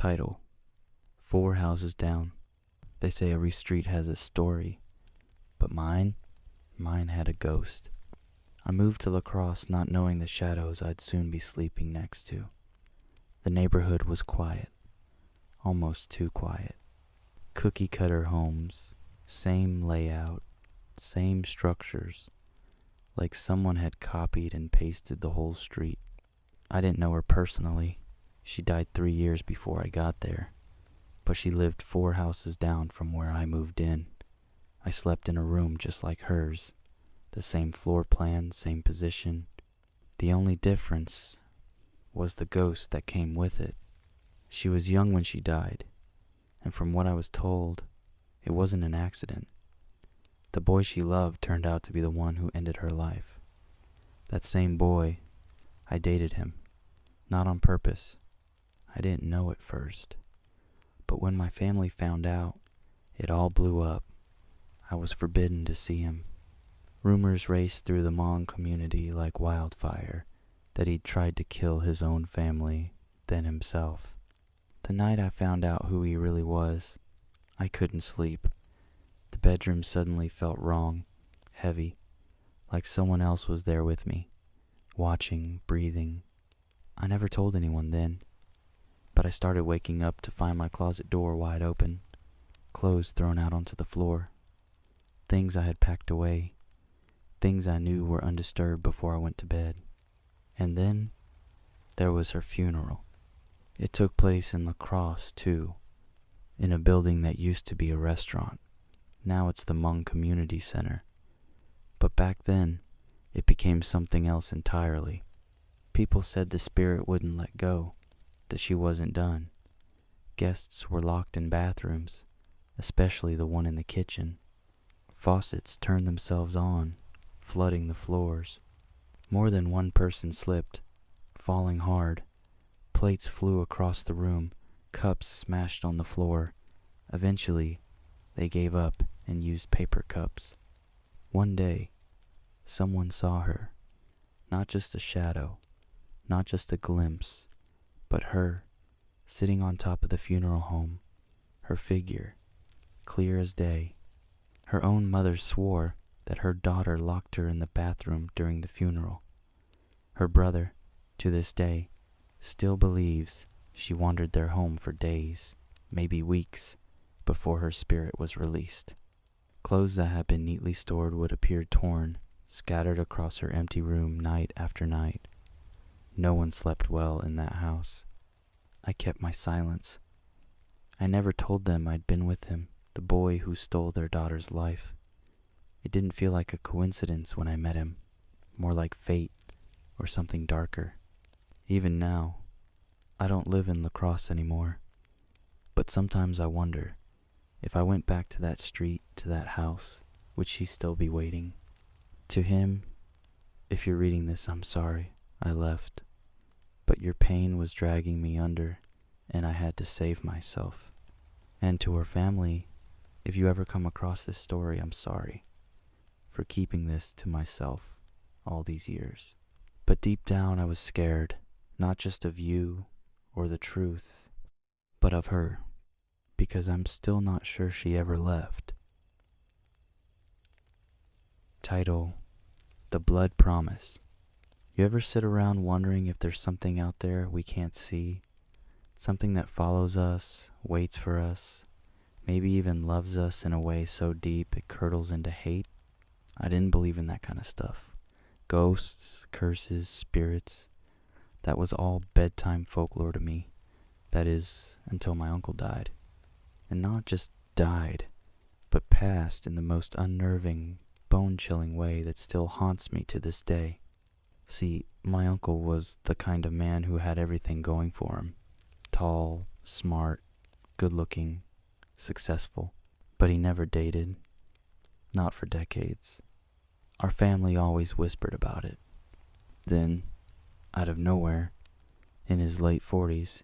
Title: 4 houses down. They say every street has a story, but mine had a ghost. I moved to La Crosse not knowing the shadows I'd soon be sleeping next to. The neighborhood was quiet, almost too quiet. Cookie-cutter homes, same layout, same structures, like someone had copied and pasted the whole street. I didn't know her personally. She died 3 years before I got there, but she lived 4 houses down from where I moved in. I slept in a room just like hers, the same floor plan, same position. The only difference was the ghost that came with it. She was young when she died, and from what I was told, it wasn't an accident. The boy she loved turned out to be the one who ended her life. That same boy, I dated him, not on purpose. I didn't know at first, but when my family found out, it all blew up. I was forbidden to see him. Rumors raced through the Hmong community like wildfire that he'd tried to kill his own family, then himself. The night I found out who he really was, I couldn't sleep. The bedroom suddenly felt wrong, heavy, like someone else was there with me, watching, breathing. I never told anyone then, but I started waking up to find my closet door wide open, clothes thrown out onto the floor, things I had packed away, things I knew were undisturbed before I went to bed. And then there was her funeral. It took place in La Crosse, too, in a building that used to be a restaurant. Now it's the Hmong Community Center. But back then, it became something else entirely. People said the spirit wouldn't let go, that she wasn't done. Guests were locked in bathrooms, especially the one in the kitchen. Faucets turned themselves on, flooding the floors. More than one person slipped, falling hard. Plates flew across the room, cups smashed on the floor. Eventually, they gave up and used paper cups. One day, someone saw her. Not just a shadow, not just a glimpse, but her, sitting on top of the funeral home, her figure, clear as day. Her own mother swore that her daughter locked her in the bathroom during the funeral. Her brother, to this day, still believes she wandered their home for days, maybe weeks, before her spirit was released. Clothes that had been neatly stored would appear torn, scattered across her empty room night after night. No one slept well in that house. I kept my silence. I never told them I'd been with him, the boy who stole their daughter's life. It didn't feel like a coincidence when I met him, more like fate or something darker. Even now, I don't live in La Crosse anymore, but sometimes I wonder, if I went back to that street, to that house, would she still be waiting? To him, if you're reading this, I'm sorry, I left, but your pain was dragging me under, and I had to save myself. And to her family, if you ever come across this story, I'm sorry for keeping this to myself all these years. But deep down I was scared, not just of you or the truth, but of her, because I'm still not sure she ever left. Title: The Blood Promise. You ever sit around wondering if there's something out there we can't see? Something that follows us, waits for us, maybe even loves us in a way so deep it curdles into hate? I didn't believe in that kind of stuff. Ghosts, curses, spirits. That was all bedtime folklore to me. That is, until my uncle died. And not just died, but passed in the most unnerving, bone-chilling way that still haunts me to this day. See, my uncle was the kind of man who had everything going for him. Tall, smart, good-looking, successful. But he never dated. Not for decades. Our family always whispered about it. Then, out of nowhere, in his late 40s,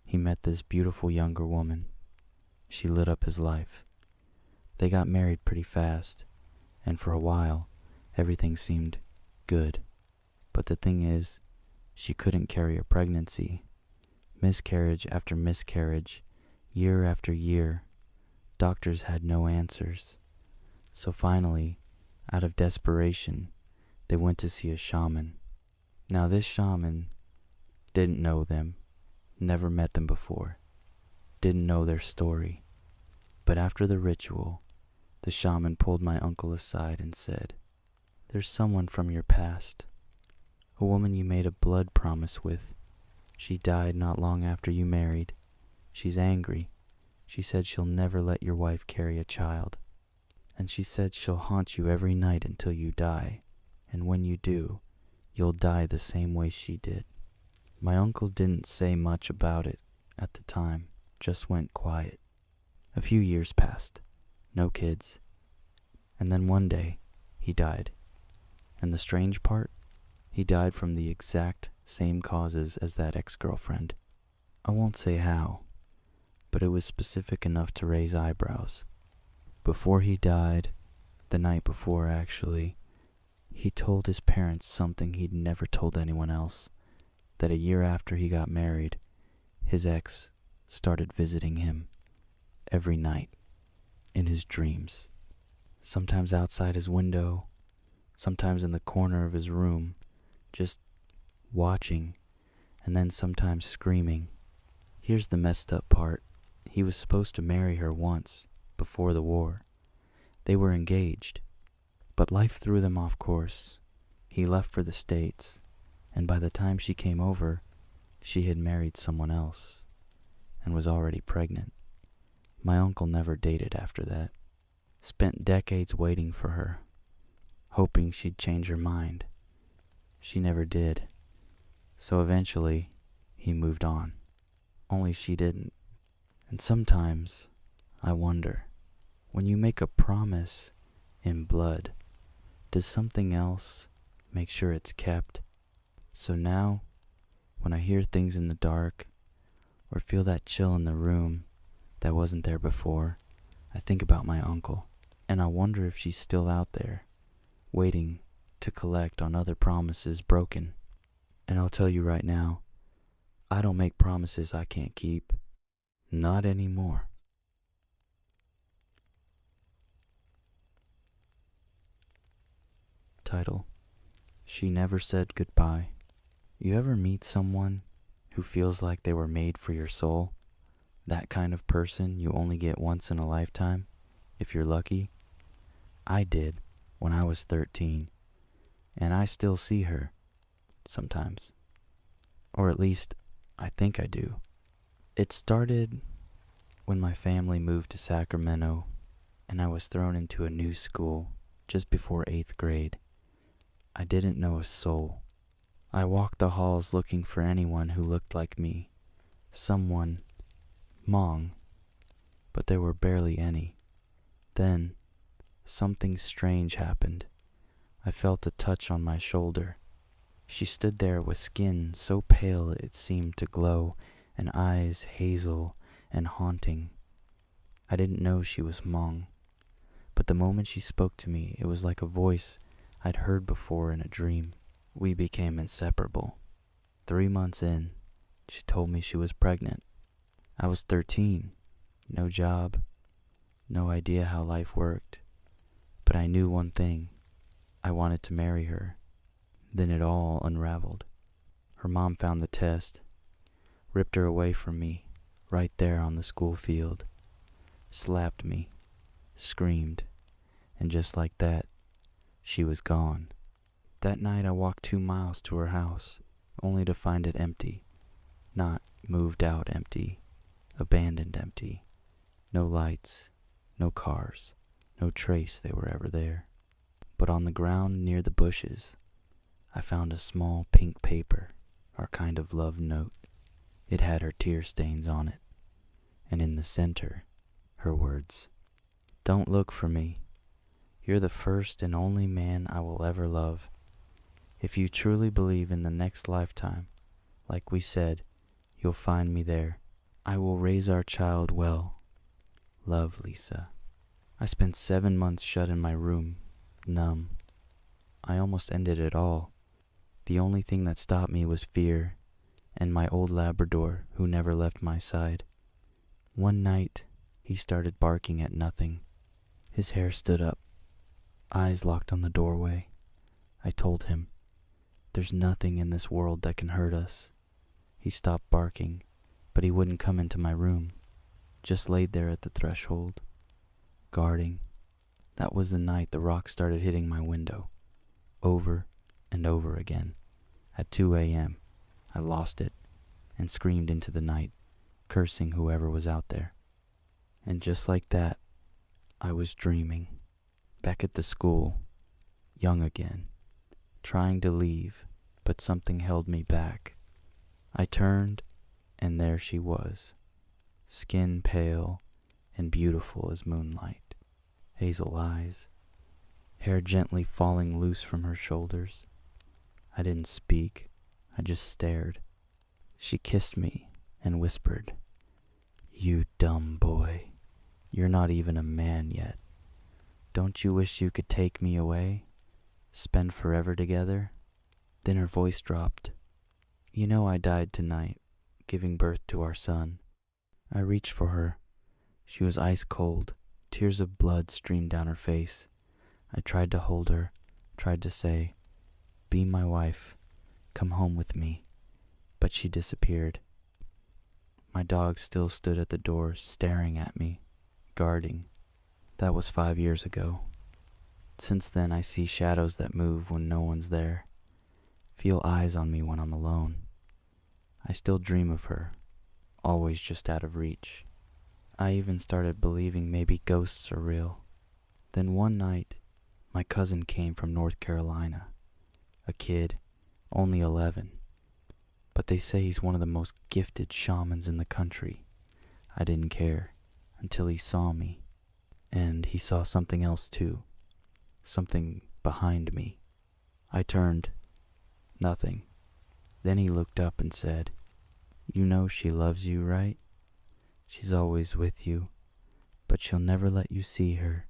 he met this beautiful younger woman. She lit up his life. They got married pretty fast, and for a while, everything seemed good. But the thing is, she couldn't carry a pregnancy. Miscarriage after miscarriage, year after year, doctors had no answers. So finally, out of desperation, they went to see a shaman. Now this shaman didn't know them, never met them before, didn't know their story. But after the ritual, the shaman pulled my uncle aside and said, "There's someone from your past, a woman you made a blood promise with. She died not long after you married. She's angry. She said she'll never let your wife carry a child. And she said she'll haunt you every night until you die. And when you do, you'll die the same way she did." My uncle didn't say much about it at the time, just went quiet. A few years passed, no kids. And then one day, he died. And the strange part, he died from the exact same causes as that ex-girlfriend. I won't say how, but it was specific enough to raise eyebrows. Before he died, the night before actually, he told his parents something he'd never told anyone else, that a year after he got married, his ex started visiting him every night in his dreams, sometimes outside his window, sometimes in the corner of his room, just watching, and then sometimes screaming. Here's the messed up part. He was supposed to marry her once, before the war. They were engaged, but life threw them off course. He left for the States, and by the time she came over, she had married someone else and was already pregnant. My uncle never dated after that. Spent decades waiting for her, hoping she'd change her mind. She never did. So eventually, he moved on. Only she didn't. And sometimes, I wonder, when you make a promise in blood, does something else make sure it's kept? So now, when I hear things in the dark, or feel that chill in the room that wasn't there before, I think about my uncle, and I wonder if she's still out there, waiting to collect on other promises broken. And I'll tell you right now, I don't make promises I can't keep. Not anymore. Title: She Never Said Goodbye. You ever meet someone who feels like they were made for your soul? That kind of person you only get once in a lifetime, if you're lucky? I did when I was 13, and I still see her sometimes. Or at least, I think I do. It started when my family moved to Sacramento, and I was thrown into a new school just before 8th grade. I didn't know a soul. I walked the halls looking for anyone who looked like me, someone Hmong, but there were barely any. Then, something strange happened. I felt a touch on my shoulder. She stood there with skin so pale it seemed to glow, and eyes hazel and haunting. I didn't know she was Hmong, but the moment she spoke to me, it was like a voice I'd heard before in a dream. We became inseparable. 3 months in, she told me she was pregnant. I was 13, no job, no idea how life worked, but I knew one thing. I wanted to marry her. Then it all unraveled. Her mom found the test, ripped her away from me, right there on the school field, slapped me, screamed, and just like that, she was gone. That night I walked 2 miles to her house, only to find it empty. Not moved out empty, abandoned empty. No lights, no cars, no trace they were ever there. But on the ground near the bushes, I found a small pink paper, our kind of love note. It had her tear stains on it, and in the center, her words. "Don't look for me. You're the first and only man I will ever love. If you truly believe in the next lifetime, like we said, you'll find me there. I will raise our child well. Love, Lisa." I spent 7 months shut in my room, numb. I almost ended it all. The only thing that stopped me was fear, and my old Labrador who never left my side. One night, he started barking at nothing. His hair stood up, eyes locked on the doorway. I told him, "There's nothing in this world that can hurt us." He stopped barking, but he wouldn't come into my room, just laid there at the threshold, guarding. That was the night the rock started hitting my window, over and over again. At 2 a.m., I lost it and screamed into the night, cursing whoever was out there. And just like that, I was dreaming, back at the school, young again, trying to leave, but something held me back. I turned, and there she was, skin pale and beautiful as moonlight, hazel eyes, hair gently falling loose from her shoulders. I didn't speak, I just stared. She kissed me and whispered, "You dumb boy, you're not even a man yet. Don't you wish you could take me away, spend forever together?" Then her voice dropped. "You know I died tonight, giving birth to our son." I reached for her. She was ice cold. Tears of blood streamed down her face. I tried to hold her, tried to say, "Be my wife, come home with me," but she disappeared. My dog still stood at the door, staring at me, guarding. That was 5 years ago. Since then, I see shadows that move when no one's there, feel eyes on me when I'm alone. I still dream of her, always just out of reach. I even started believing maybe ghosts are real. Then one night, my cousin came from North Carolina, a kid, only 11. But they say he's one of the most gifted shamans in the country. I didn't care until he saw me. And he saw something else too. Something behind me. I turned. Nothing. Then he looked up and said, "You know she loves you, right? She's always with you, but she'll never let you see her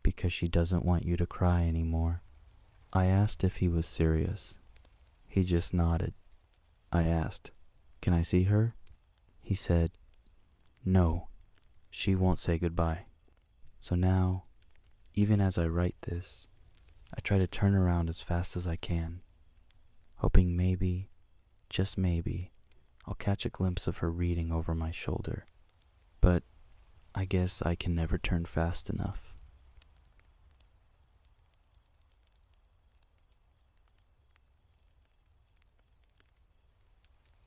because she doesn't want you to cry anymore." I asked if he was serious. He just nodded. I asked, "Can I see her?" He said, "No, she won't say goodbye." So now, even as I write this, I try to turn around as fast as I can, hoping maybe, just maybe, I'll catch a glimpse of her reading over my shoulder. But I guess I can never turn fast enough.